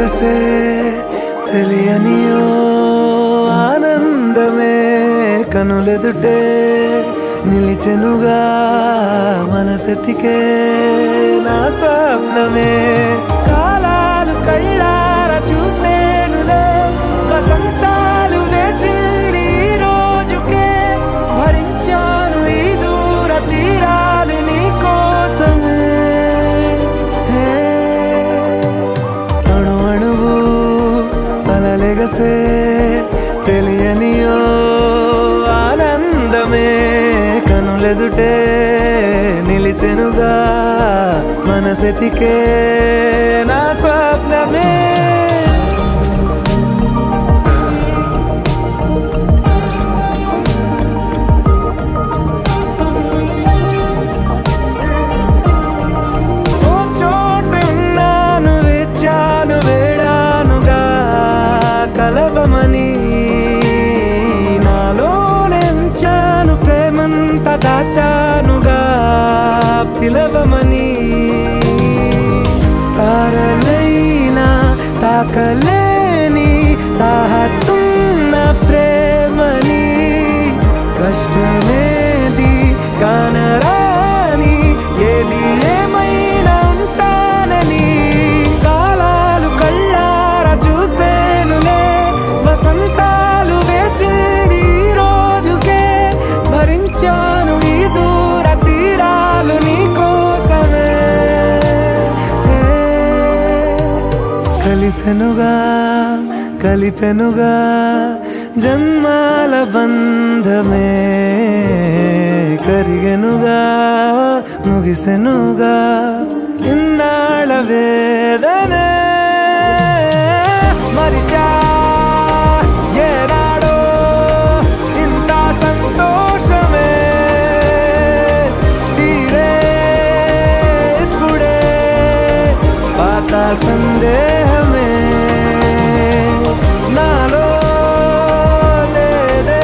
అలలెగసే తెలియనియో ఆనందమే కనులెదుటే నిలిచెనుగా మనసెతికే నా స్వప్నమే కాలాలు కళ్ళారా చూసేనులే వసంతాలు వేచింది ఈ రోజుకే భరించాను ఈ దూర తీరాలు నీ కోసమే అణు అణువు అలలెగసే తెలియనియో ఆనందమే కనులెదుటే నిలిచెనుగా మనసెతికే నా స్వప్నమే ఓ చోటు ఉన్నాను వేచాను వేడానుగా కలవమని నాలోనెంచాను ప్రేమంత దాచానుగా పిలవమని తారలైనా తాకలేని తాహతున్న ప్రేమని కష్టమేది కానరాని ఏది ఏమైనా ఉంటానని కాలాలు కళ్ళారా చూసేనులే వసంతాలు వేచింది ఈ రోజుకే భరించాను ఈ దూర తీరాలు నీ కోసమే కలిసెనుగా కలిపెనుగా జన్మాల బంధమే కరిగెనుగా ముగిసెనుగా ఇన్నాళ్ళ వేదనే మరిచా ఏనాడో ఇంత సంతోషమే తీరే ఇప్పుడే పాత సందేహమే నాలో లేదే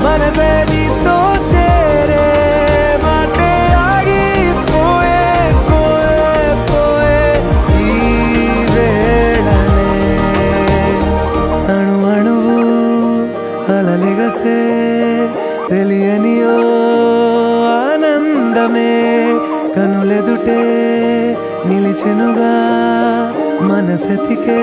మనసే నీతో చేరే మాటే ఆగిపోయే పోయే పోయే ఈ వేళనే అణు అణువు అలలెగసే తెలియనియో ఆనందమే కనులెదుటే నిలిచెనుగా మనసెతికే